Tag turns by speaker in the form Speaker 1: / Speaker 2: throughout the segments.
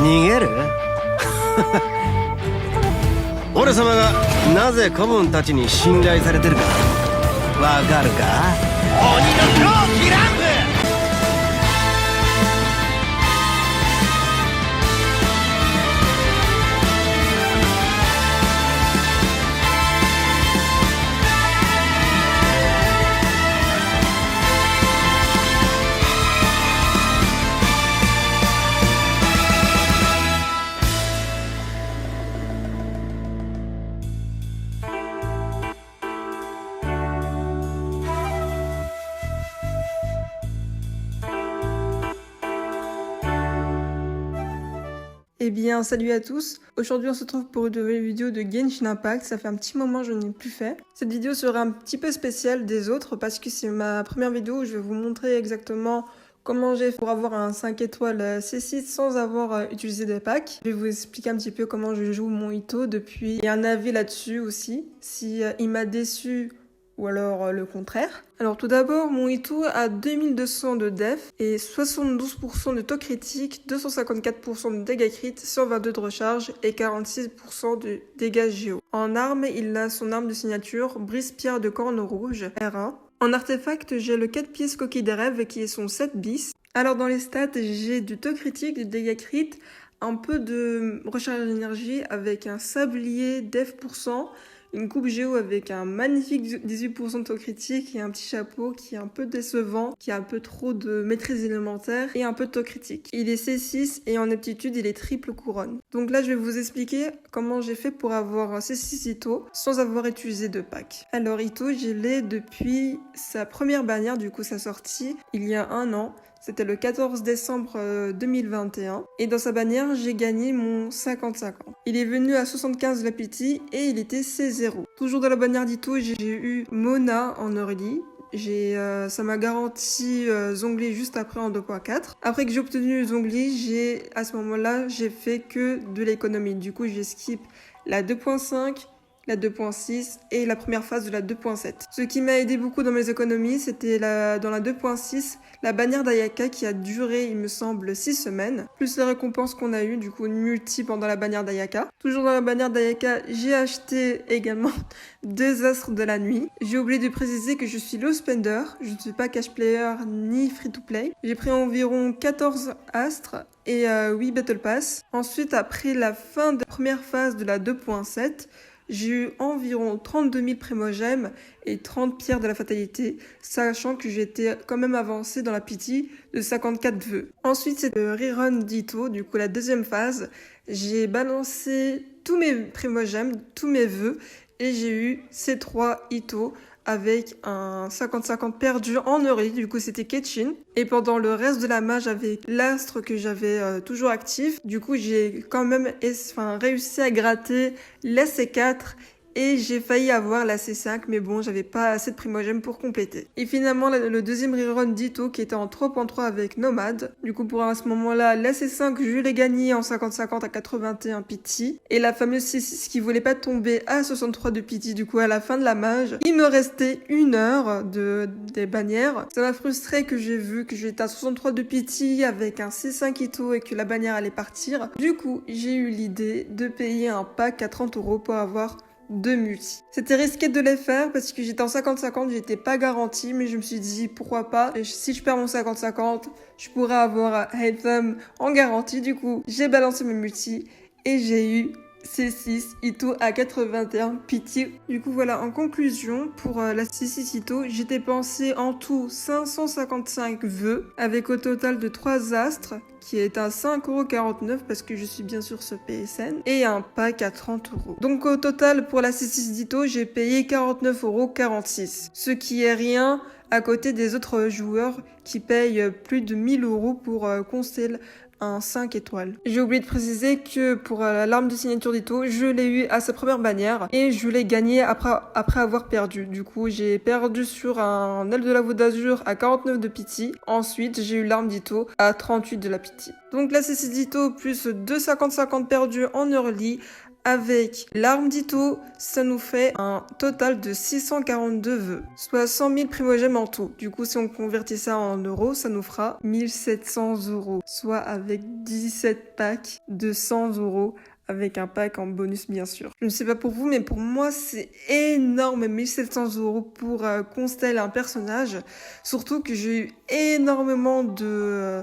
Speaker 1: 逃げる俺様がなぜ子分たちに信頼されてるかわかるか？鬼の狂気乱舞！Eh
Speaker 2: bien, salut à tous. Aujourd'hui, on se retrouve pour une nouvelle vidéo de Genshin Impact. Ça fait un petit moment que je n'ai plus fait. Cette vidéo sera un petit peu spéciale des autres parce que c'est ma première vidéo où je vais vous montrer exactement comment j'ai fait pour avoir un 5 étoiles C6 sans avoir utilisé des packs. Je vais vous expliquer un petit peu comment je joue mon Itto depuis et un avis là-dessus aussi, si il m'a déçu ou alors le contraire. Alors tout d'abord, mon Itto a 2200 de def et 72% de taux critique, 254% de dégâts crit, 122 de recharge et 46% de dégâts géo. En arme, il a son arme de signature, brise-pierre de corne rouge, R1. En artefact, j'ai le 4 pièces coquille des rêves qui est son 7 bis. Alors dans les stats, j'ai du taux critique, du dégâts crit, un peu de recharge d'énergie avec un sablier def %, une coupe géo avec un magnifique 18% de taux critique et un petit chapeau qui est un peu décevant, qui a un peu trop de maîtrise élémentaire et un peu de taux critique. Il est C6 et en aptitude, il est triple couronne. Donc là, je vais vous expliquer comment j'ai fait pour avoir un C6 Itto sans avoir utilisé de pack. Alors Itto, je l'ai depuis sa première bannière, du coup sa sortie, il y a un an. C'était le 14 décembre 2021. Et dans sa bannière, j'ai gagné mon 50-50. Il est venu à 75 de la pity et il était C0. Toujours dans la bannière d'Itto, j'ai eu Mona en early. Ça m'a garanti Zhongli juste après en 2.4. Après que j'ai obtenu Zhongli, à ce moment-là, j'ai fait que de l'économie. Du coup, j'ai skip la 2.5, la 2.6 et la première phase de la 2.7. Ce qui m'a aidé beaucoup dans mes économies, c'était dans la 2.6, la bannière d'Ayaka qui a duré, il me semble, 6 semaines, plus les récompenses qu'on a eues, du coup une multi pendant la bannière d'Ayaka. Toujours dans la bannière d'Ayaka, j'ai acheté également 2 astres de la nuit. J'ai oublié de préciser que je suis low spender, je ne suis pas cash player ni free to play. J'ai pris environ 14 astres et 8 battle pass. Ensuite, après la fin de la première phase de la 2.7, j'ai eu environ 32 000 primogèmes et 30 pierres de la fatalité, sachant que j'étais quand même avancé dans la pity de 54 vœux. Ensuite, c'est le rerun d'Itto, du coup la deuxième phase. J'ai balancé tous mes primogèmes, tous mes vœux, et j'ai eu ces 3 Itto avec un 50-50 perdu en early, du coup c'était Ketchin. Et pendant le reste de la mage avec l'astre que j'avais toujours actif, du coup j'ai quand même réussi à gratter la C4 et j'ai failli avoir la C5, mais bon, j'avais pas assez de primogèmes pour compléter. Et finalement, le deuxième rerun d'Itto qui était en 3.3 avec Nomade. Du coup, pour à ce moment-là, la C5, je l'ai gagnée en 50-50 à 81 pity. Et la fameuse C6 qui voulait pas tomber à 63 de pity, du coup, à la fin de la mage. Il me restait 1 heure des bannières. Ça m'a frustré que j'ai vu que j'étais à 63 de pity avec un C5 Itto et que la bannière allait partir. Du coup, j'ai eu l'idée de payer un pack à 30 € pour avoir 2 multi. C'était risqué de les faire parce que j'étais en 50-50, j'étais pas garantie, mais je me suis dit pourquoi pas. Et si je perds mon 50-50, je pourrais avoir Hatham en garantie. Du coup, j'ai balancé mes multi et j'ai eu C6 Itto à 81 pity. Du coup voilà, en conclusion, pour la C6 Itto, j'ai dépensé en tout 555 vœux avec au total de 3 astres qui est à 5,49 € parce que je suis bien sûr ce PSN et un pack à 30 €. Donc au total pour la C6 Itto, j'ai payé 49,46 €, ce qui est rien à côté des autres joueurs qui payent plus de 1000 € pour Constel un 5 étoiles. J'ai oublié de préciser que pour l'arme de signature d'Itto, je l'ai eu à sa première bannière et je l'ai gagné après avoir perdu. Du coup, j'ai perdu sur un aile de la voûte d'azur à 49 de pity. Ensuite, j'ai eu l'arme d'Itto à 38 de la pity. Donc là, c'est Itto plus 2 50-50 perdus en early avec l'arme d'Ito, ça nous fait un total de 642 vœux, soit 100 000 primogèmes en tout. Du coup, si on convertit ça en euros, ça nous fera 1700 €, soit avec 17 packs de 100 €. Avec un pack en bonus bien sûr. Je ne sais pas pour vous, mais pour moi c'est énorme, 1700 € pour consteller un personnage. Surtout que j'ai eu énormément de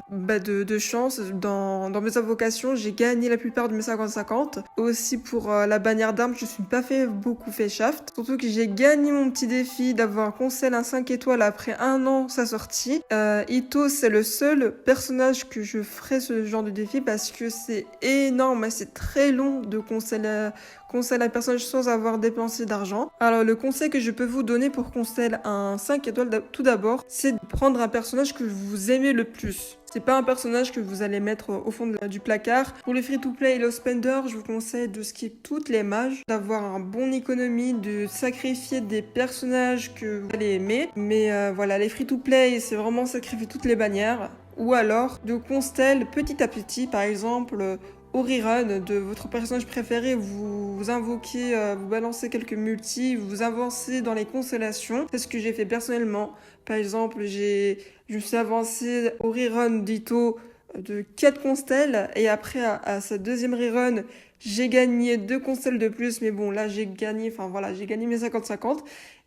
Speaker 2: chance dans mes invocations. J'ai gagné la plupart de mes 50-50. Aussi pour la bannière d'armes, je ne suis pas beaucoup fait shaft. Surtout que j'ai gagné mon petit défi d'avoir constellé un 5 étoiles après 1 an sa sortie. Ito, c'est le seul personnage que je ferai ce genre de défi parce que c'est énorme, c'est très long de consteller un personnage sans avoir dépensé d'argent. Alors le conseil que je peux vous donner pour consteller un 5 étoiles tout d'abord, c'est de prendre un personnage que vous aimez le plus. C'est pas un personnage que vous allez mettre au fond du placard. Pour les free-to-play et le spender, je vous conseille de skip toutes les mages, d'avoir un bon économie, de sacrifier des personnages que vous allez aimer. Mais voilà, les free-to-play, c'est vraiment sacrifier toutes les bannières. Ou alors de consteller petit à petit, par exemple au rerun de votre personnage préféré, vous invoquez, vous balancez quelques multis, vous avancez dans les constellations. C'est ce que j'ai fait personnellement. Par exemple, je me suis avancé au rerun d'Ito de 4 constels et après à sa deuxième rerun, j'ai gagné 2 constels de plus. Mais bon, là j'ai gagné mes 50-50.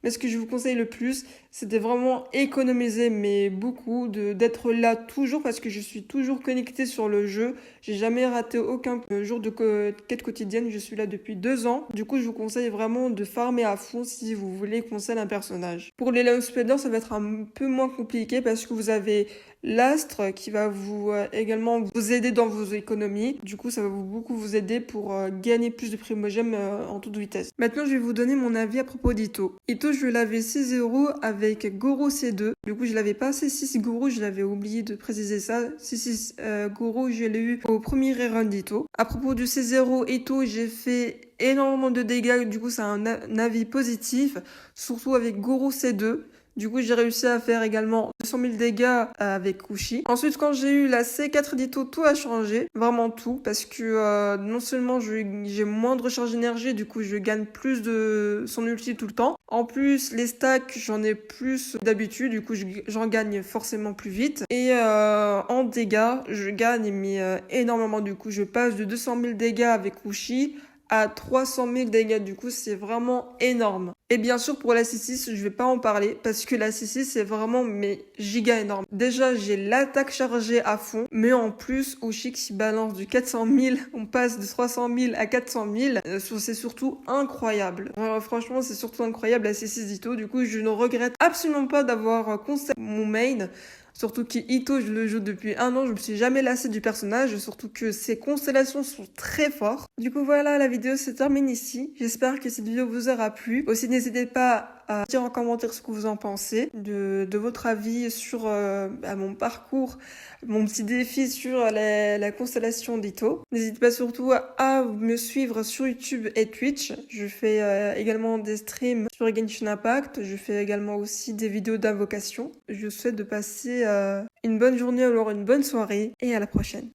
Speaker 2: Mais ce que je vous conseille le plus, c'est de vraiment économiser, mais beaucoup, d'être là toujours parce que je suis toujours connectée sur le jeu. J'ai jamais raté aucun jour de quête quotidienne. Je suis là depuis 2 ans. Du coup, je vous conseille vraiment de farmer à fond si vous voulez conseiller un personnage. Pour les Lone Speeder, ça va être un peu moins compliqué parce que vous avez l'astre qui va également vous aider dans vos économies. Du coup, ça va beaucoup vous aider pour gagner plus de primogèmes en toute vitesse. Maintenant, je vais vous donner mon avis à propos d'Ito. Ito, je l'avais 6 € avec Goro C2. Du coup, je l'avais pas assez 6 Goro, je l'avais oublié de préciser ça. 6 Goro, je l'ai eu au premier rerun d'Ito. À propos du C0 Ito, j'ai fait énormément de dégâts. Du coup, c'est un avis positif, surtout avec Goro C2. Du coup, j'ai réussi à faire également 200 000 dégâts avec Kushi. Ensuite, quand j'ai eu la C4 d'Ito, tout a changé. Vraiment tout. Parce que non seulement j'ai moins de recharge d'énergie, du coup, je gagne plus de son ulti tout le temps. En plus, les stacks, j'en ai plus d'habitude. Du coup, j'en gagne forcément plus vite. Et en dégâts, je gagne énormément. Du coup, je passe de 200 000 dégâts avec Kushi à 300 000 dégâts. Du coup, c'est vraiment énorme. Et bien sûr, pour la C6, je vais pas en parler parce que la C6, c'est vraiment giga énorme. Déjà, j'ai l'attaque chargée à fond, mais en plus, Ushik s'y balance du 400 000, on passe de 300 000 à 400 000. C'est surtout incroyable. Franchement, c'est surtout incroyable la C6 d'Ito. Du coup, je ne regrette absolument pas d'avoir constaté mon main. Surtout qu'Ito, je le joue depuis 1 an, je me suis jamais lassée du personnage, surtout que ses constellations sont très fortes. Du coup voilà, la vidéo se termine ici. J'espère que cette vidéo vous aura plu. Aussi, n'hésitez pas à dire en commentaire ce que vous en pensez, de votre avis sur mon parcours, mon petit défi sur la constellation d'Ito. N'hésitez pas surtout à me suivre sur YouTube et Twitch. Je fais également des streams sur Genshin Impact. Je fais également aussi des vidéos d'invocation. Je vous souhaite de passer une bonne journée ou alors une bonne soirée et à la prochaine.